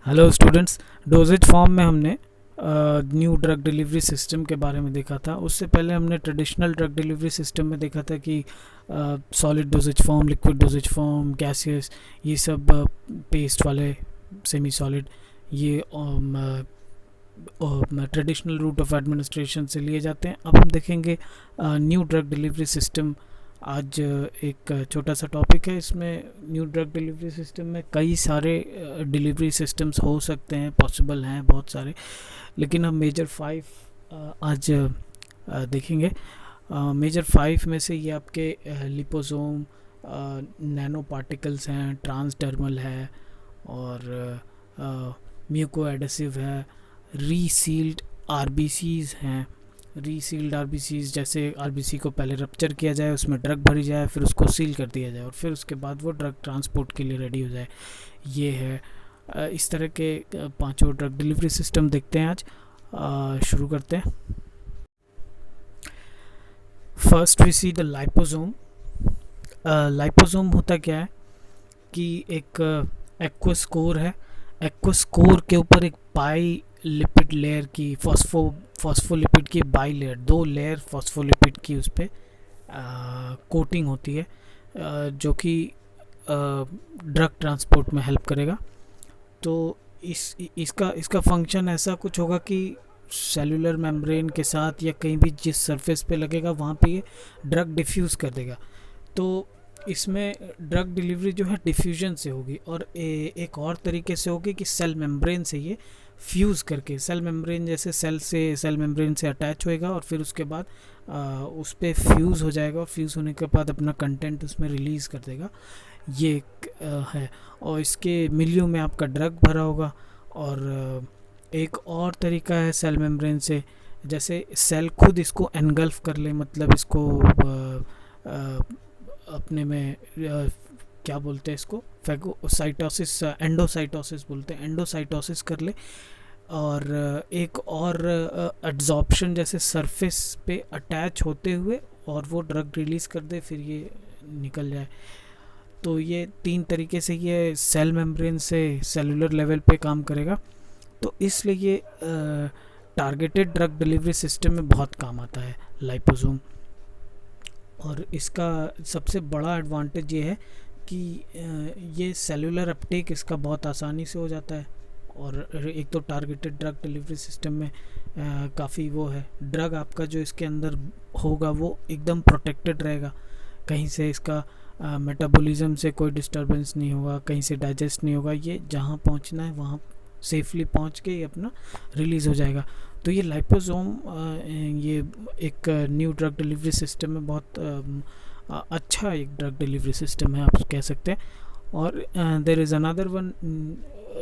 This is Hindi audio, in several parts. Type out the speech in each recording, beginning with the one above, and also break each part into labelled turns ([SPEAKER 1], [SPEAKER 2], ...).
[SPEAKER 1] Hello students. डोजेज फॉर्म में हमने न्यू ड्रग डिलीवरी सिस्टम के बारे में देखा था। उससे पहले हमने ट्रेडिशनल ड्रग डिलीवरी सिस्टम में देखा था कि solid doses form, liquid doses form, gaseous, ये सब पेस्ट वाले, सेमी सॉलिड, ये ट्रेडिशनल रूट ऑफ एडमिनिस्ट्रेशन से लिए जाते हैं। अब हम देखेंगे न्यू ड्रग डिलीवरी सिस्टम। आज एक छोटा सा टॉपिक है। इसमें न्यू ड्रग डिलीवरी सिस्टम में कई सारे डिलीवरी सिस्टम्स हो सकते हैं, पॉसिबल हैं बहुत सारे, लेकिन हम मेजर 5 आज देखेंगे। मेजर 5 में से ये आपके लिपोसोम, नैनो पार्टिकल्स हैं, ट्रांसडर्मल है, और म्यूको एडेसिव है, रीसील्ड आरबीसीज हैं। रीसील्ड आरबीसीज जैसे आरबीसी को पहले रप्चर किया जाए, उसमें ड्रग भरी जाए, फिर उसको सील कर दिया जाए और फिर उसके बाद वो ड्रग ट्रांसपोर्ट के लिए रेडी हो जाए। ये है इस तरह के 5 ड्रग डिलीवरी सिस्टम देखते हैं आज। शुरू करते हैं। First we see the liposome. Liposome होता क्या है कि एक एक्वस कोर है। एक्वस कोर के ऊपर एक पाई लिपिड लेयर की फॉस्फोलिपिड की बाई लेयर, 2 लेयर फॉस्फोलिपिड की उस पर कोटिंग होती है, जो कि ड्रग ट्रांसपोर्ट में हेल्प करेगा। तो इसका फंक्शन ऐसा कुछ होगा कि सेलुलर मेम्ब्रेन के साथ या कहीं भी जिस सरफेस पे लगेगा वहाँ पे ये ड्रग डिफ्यूज़ कर देगा। तो इसमें ड्रग डिलीवरी जो है डिफ्यूजन से होगी, और एक और तरीके से होगी कि सेल मेम्ब्रेन से ये फ्यूज़ करके, सेल मेम्ब्रेन जैसे सेल मेम्ब्रेन से अटैच होएगा और फिर उसके बाद उस पर फ्यूज़ हो जाएगा, और फ्यूज़ होने के बाद अपना कंटेंट उसमें रिलीज़ कर देगा। ये है, और इसके मिलियों में आपका ड्रग भरा होगा। और एक और तरीका है सेल मेम्ब्रेन से, जैसे सेल खुद इसको एनगल्फ कर ले, मतलब इसको अपने में क्या बोलते हैं इसको, फैगोसाइटोसिस, एंडोसाइटोसिस बोलते हैं, एंडोसाइटोसिस कर ले। और एक और एड्जॉर्प्शन, जैसे सरफेस पे अटैच होते हुए और वो ड्रग रिलीज़ कर दे, फिर ये निकल जाए। तो ये 3 तरीके से ये सेल मेम्ब्रेन से सेलुलर लेवल पे काम करेगा। तो इसलिए ये टारगेटेड ड्रग डिलीवरी सिस्टम में बहुत काम आता है लाइपोसोम। और इसका सबसे बड़ा एडवांटेज ये है कि ये सेलुलर अपटेक इसका बहुत आसानी से हो जाता है। और एक तो टारगेटेड ड्रग डिलीवरी सिस्टम में काफ़ी वो है, ड्रग आपका जो इसके अंदर होगा वो एकदम प्रोटेक्टेड रहेगा, कहीं से इसका मेटाबॉलिज्म से कोई डिस्टर्बेंस नहीं होगा, कहीं से डाइजेस्ट नहीं होगा, ये जहाँ पहुँचना है वहाँ सेफली पहुँच के ये अपना रिलीज़ हो जाएगा। तो ये लाइपोसोम ये एक न्यू ड्रग डिलीवरी सिस्टम में बहुत अच्छा एक ड्रग डिलीवरी सिस्टम है, आप कह सकते हैं। और there is another one,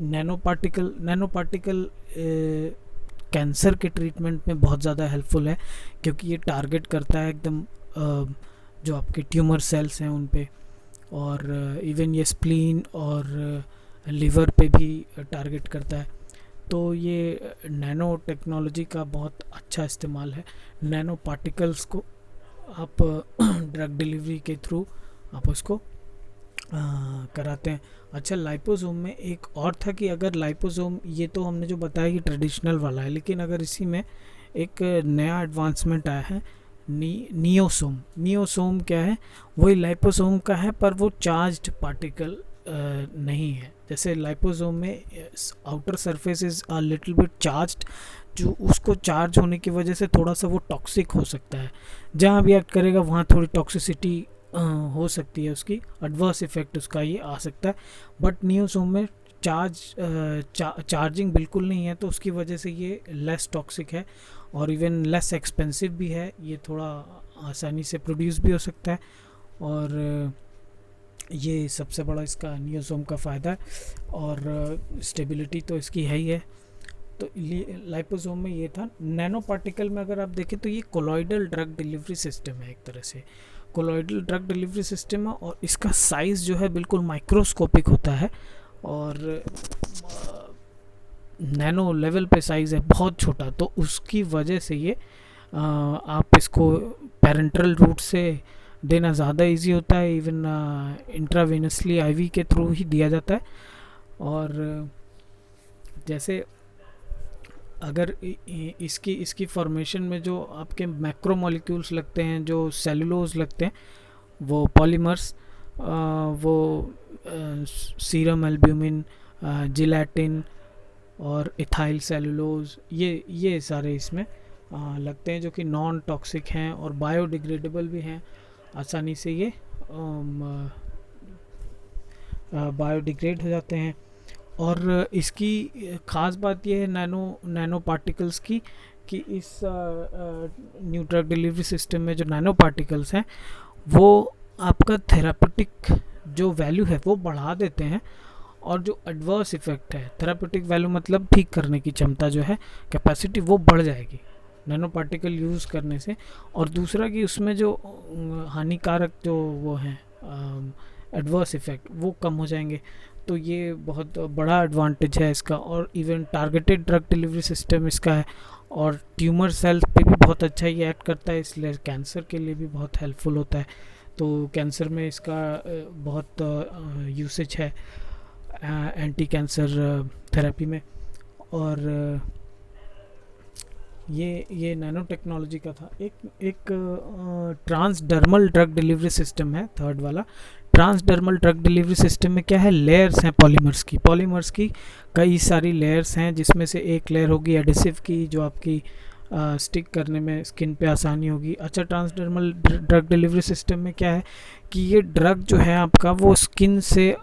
[SPEAKER 1] nanoparticle cancer के ट्रीटमेंट में बहुत ज़्यादा हेल्पफुल है, क्योंकि ये टारगेट करता है एकदम जो आपके ट्यूमर सेल्स हैं उन पे, और इवन ये स्प्लीन और लिवर पे भी टारगेट करता है। तो ये नैनो टेक्नोलॉजी का बहुत अच्छा इस्तेमाल है। नैनो पार्टिकल्स को आप ड्रग डिलीवरी के थ्रू आप उसको कराते हैं। अच्छा, लाइपोसोम में एक और था कि अगर लाइपोसोम, ये तो हमने जो बताया कि ट्रेडिशनल वाला है, लेकिन अगर इसी में एक नया एडवांसमेंट आया है, नियोसोम क्या है, वही लाइपोसोम का है, पर वो चार्ज्ड पार्टिकल नहीं है। जैसे लाइपोसोम में outer surface is a little bit charged, जो उसको चार्ज होने की वजह से थोड़ा सा वो टॉक्सिक हो सकता है, जहाँ भी एक्ट करेगा वहाँ थोड़ी टॉक्सिसिटी हो सकती है, उसकी एडवर्स इफेक्ट उसका ये आ सकता है। बट नियोसोम में चार्जिंग बिल्कुल नहीं है, तो उसकी वजह से ये लेस टॉक्सिक है और इवन लेस एक्सपेंसिव भी है। ये थोड़ा आसानी से प्रोड्यूस भी हो सकता है, और ये सबसे बड़ा इसका नियोसोम का फ़ायदा है। और स्टेबिलिटी तो इसकी है ही है। तो लाइपोसोम में ये था। नैनो पार्टिकल में अगर आप देखें तो ये कोलॉइडल ड्रग डिलीवरी सिस्टम है, एक तरह से कोलॉइडल ड्रग डिलीवरी सिस्टम है, और इसका साइज़ जो है बिल्कुल माइक्रोस्कोपिक होता है, और नैनो लेवल पे साइज़ है, बहुत छोटा। तो उसकी वजह से ये आप इसको पेरेंटल रूट से देना ज़्यादा इजी होता है, इवन इंट्रावेनसली आईवी के थ्रू ही दिया जाता है। और जैसे अगर इसकी इसकी फॉर्मेशन में जो आपके मैक्रो मॉलिक्यूल्स लगते हैं, जो सेलुलोज लगते हैं, वो पॉलीमर्स, वो सीरम एल्ब्यूमिन, जिलेटिन और इथाइल सेलुलोज, ये सारे इसमें लगते हैं, जो कि नॉन टॉक्सिक हैं और बायोडिग्रेडेबल भी हैं। आसानी से ये बायोडिग्रेड हो जाते हैं। और इसकी ख़ास बात यह है नैनो पार्टिकल्स की, कि इस न्यू ड्रग डिलीवरी सिस्टम में जो नैनो पार्टिकल्स हैं वो आपका थेरापेटिक जो वैल्यू है वो बढ़ा देते हैं, और जो एडवर्स इफेक्ट है, थेरापेटिक वैल्यू मतलब ठीक करने की क्षमता जो है, कैपेसिटी, वो बढ़ जाएगी नैनो पार्टिकल यूज़ करने से। और दूसरा कि उसमें जो हानिकारक जो वो हैं एडवर्स इफेक्ट, वो कम हो जाएंगे। तो ये बहुत बड़ा एडवांटेज है इसका। और even targeted drug delivery system इसका है, और ट्यूमर सेल्स पे भी बहुत अच्छा ये एक्ट करता है, इसलिए कैंसर के लिए भी बहुत हेल्पफुल होता है। तो कैंसर में इसका बहुत यूसेज है एंटी कैंसर थेरेपी में। और ये नैनो टेक्नोलॉजी का था। एक ट्रांसडर्मल ड्रग डिलीवरी सिस्टम है, थर्ड वाला। ट्रांसडर्मल ड्रग डिलीवरी सिस्टम में क्या है, लेयर्स हैं पॉलीमर्स की कई सारी लेयर्स हैं, जिसमें से एक लेयर होगी एडिसिव की, जो आपकी स्टिक करने में स्किन पे आसानी होगी। अच्छा, ट्रांसडर्मल ड्रग डिलीवरी सिस्टम में क्या है कि ये ड्रग जो है आपका वो स्किन से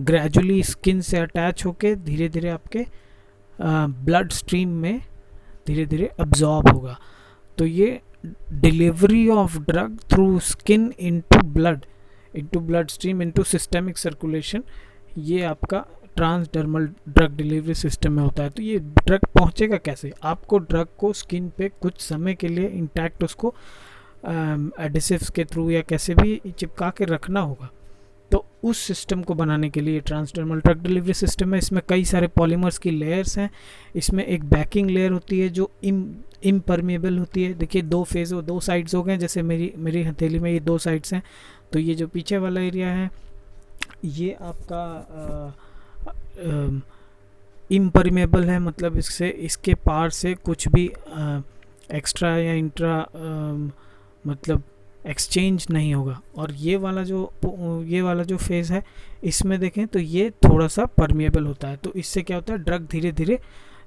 [SPEAKER 1] ग्रेजुअली स्किन से अटैच होके धीरे धीरे आपके ब्लड स्ट्रीम में धीरे धीरे अब्जॉर्ब होगा। तो ये delivery of drug through skin into blood stream into systemic circulation, ये आपका ट्रांसडर्मल ड्रग डिलीवरी सिस्टम में होता है। तो ये ड्रग पहुंचेगा कैसे, आपको ड्रग को स्किन पे कुछ समय के लिए इंटैक्ट उसको एडिसिव्स के थ्रू या कैसे भी चिपका के रखना होगा। तो उस सिस्टम को बनाने के लिए ट्रांसडर्मल ड्रग डिलीवरी सिस्टम है। इसमें कई सारे पॉलीमर्स की लेयर्स हैं। इसमें एक बैकिंग लेयर होती है जो इम्परमेबल होती है। देखिए दो साइड्स हो गए, जैसे मेरी हथेली में ये दो साइड्स हैं। तो ये जो पीछे वाला एरिया है ये आपका इम्परमेबल है, मतलब इसके पार से कुछ भी एक्स्ट्रा या इंट्रा मतलब एक्सचेंज नहीं होगा। और ये वाला जो फेज़ है, इसमें देखें तो ये थोड़ा सा परमिएबल होता है। तो इससे क्या होता है, ड्रग धीरे धीरे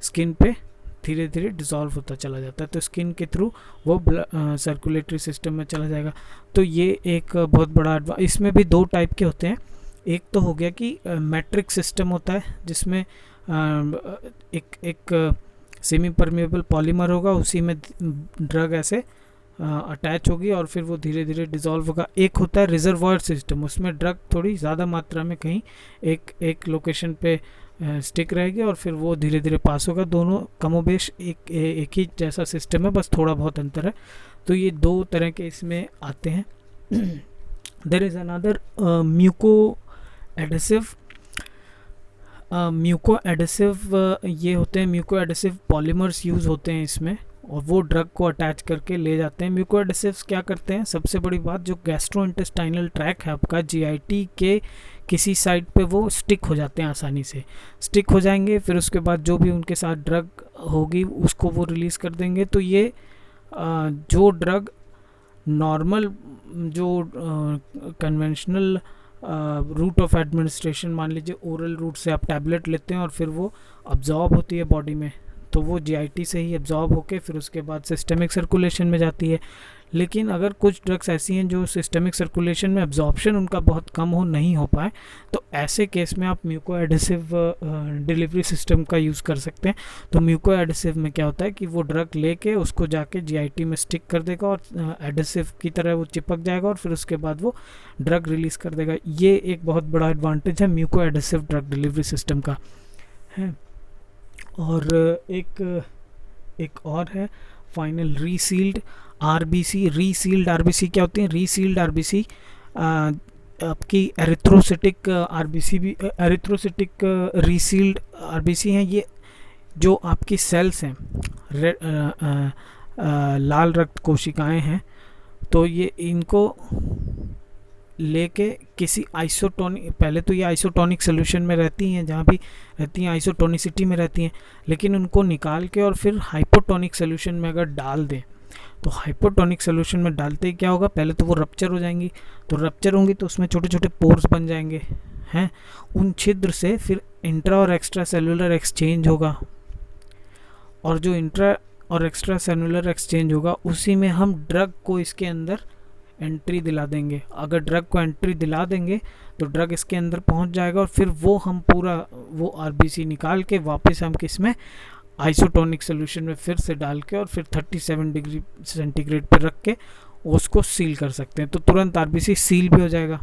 [SPEAKER 1] स्किन पे धीरे धीरे डिसॉल्व होता चला जाता है। तो स्किन के थ्रू वो सर्कुलेटरी सिस्टम में चला जाएगा। तो ये एक बहुत बड़ा इसमें भी दो टाइप के होते हैं। एक तो हो गया कि मैट्रिक सिस्टम होता है, जिसमें एक सेमी परमिएबल पॉलीमर होगा, उसी में ड्रग ऐसे अटैच होगी और फिर वो धीरे धीरे डिसॉल्व होगा। एक होता है रिजर्वॉयर सिस्टम, उसमें ड्रग थोड़ी ज़्यादा मात्रा में कहीं एक लोकेशन पे स्टिक रहेगी और फिर वो धीरे धीरे पास होगा। दोनों कमोबेश एक ही जैसा सिस्टम है, बस थोड़ा बहुत अंतर है। तो ये दो तरह के इसमें आते हैं। There is another mucoadhesive ये होते हैं, म्यूको एडेसिव पॉलीमर्स यूज़ होते हैं इसमें, और वो ड्रग को अटैच करके ले जाते हैं। म्यूको एडेसिव्स क्या करते हैं, सबसे बड़ी बात, जो गैस्ट्रोइंटेस्टाइनल ट्रैक है आपका, जीआईटी के किसी साइड पे वो स्टिक हो जाते हैं, आसानी से स्टिक हो जाएंगे। फिर उसके बाद जो भी उनके साथ ड्रग होगी उसको वो रिलीज़ कर देंगे। तो ये जो ड्रग नॉर्मल जो कन्वेंशनल रूट ऑफ एडमिनिस्ट्रेशन, मान लीजिए ओरल रूट से आप टैबलेट लेते हैं और फिर वो अब्जॉर्ब होती है बॉडी में, तो वो जीआईटी से ही अब्जॉर्ब होके फिर उसके बाद सिस्टेमिक सर्कुलेशन में जाती है। लेकिन अगर कुछ ड्रग्स ऐसी हैं जो सिस्टेमिक सर्कुलेशन में अब्जॉर्प्शन उनका बहुत कम नहीं हो पाए, तो ऐसे केस में आप म्यूको एडेसिव डिलीवरी सिस्टम का यूज़ कर सकते हैं। तो म्यूको एडेसिव में क्या होता है कि वो ड्रग लेके उसको जाके जीआईटी में स्टिक कर देगा और एडेसिव की तरह वो चिपक जाएगा और फिर उसके बाद वो ड्रग रिलीज़ कर देगा। ये एक बहुत बड़ा एडवांटेज है muco adhesive drug delivery system का है। और एक और है फाइनल रीसील्ड आरबीसी। रीसील्ड आरबीसी क्या होती है, रीसील्ड आरबीसी आपकी एरिथ्रोसिटिक आरबीसी भी, एरिथ्रोसिटिक रीसील्ड आरबीसी हैं। ये जो आपकी सेल्स हैं, लाल रक्त कोशिकाएं हैं, तो ये इनको लेके किसी आइसोटोनिक, पहले तो ये आइसोटोनिक सोल्यूशन में रहती हैं, जहाँ भी रहती हैं आइसोटोनिसिटी में रहती हैं, लेकिन उनको निकाल के और फिर हाइपोटोनिक सोल्यूशन में अगर डाल दें, तो हाइपोटोनिक सोल्यूशन में डालते ही क्या होगा, पहले तो वो रप्चर हो जाएंगी, तो रप्चर होंगी तो उसमें छोटे छोटे पोर्स बन जाएंगे हैं, उन छिद्र से फिर इंट्रा और एक्स्ट्रा सेलुलर एक्सचेंज होगा, और जो इंट्रा और एक्स्ट्रा सेलुलर एक्सचेंज होगा उसी में हम ड्रग को इसके अंदर एंट्री दिला देंगे। अगर ड्रग को एंट्री दिला देंगे तो ड्रग इसके अंदर पहुंच जाएगा, और फिर वो हम पूरा वो आरबीसी निकाल के वापस हम किसमें, आइसोटोनिक सोल्यूशन में फिर से डाल के और फिर 37 डिग्री सेंटीग्रेड पर रख के उसको सील कर सकते हैं, तो तुरंत आरबीसी सील भी हो जाएगा।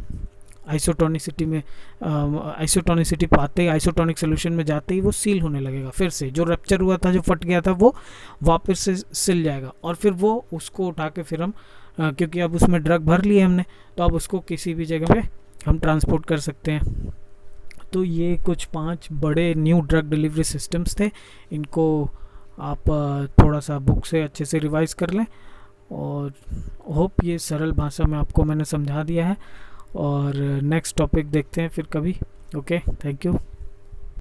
[SPEAKER 1] आइसोटोनिसिटी में आइसोटोनिसिटी पाते ही, आइसोटोनिक सोल्यूशन में जाते ही वो सील होने लगेगा, फिर से जो रप्चर हुआ था, जो फट गया था, वो वापस से सिल जाएगा, और फिर वो उसको उठा के फिर हम क्योंकि अब उसमें ड्रग भर लिए हमने, तो अब उसको किसी भी जगह पे हम ट्रांसपोर्ट कर सकते हैं। तो ये कुछ 5 बड़े न्यू ड्रग डिलीवरी सिस्टम्स थे, इनको आप थोड़ा सा बुक से अच्छे से रिवाइज कर लें, और होप ये सरल भाषा में आपको मैंने समझा दिया है, और नेक्स्ट टॉपिक देखते हैं फिर कभी। Okay, thank you.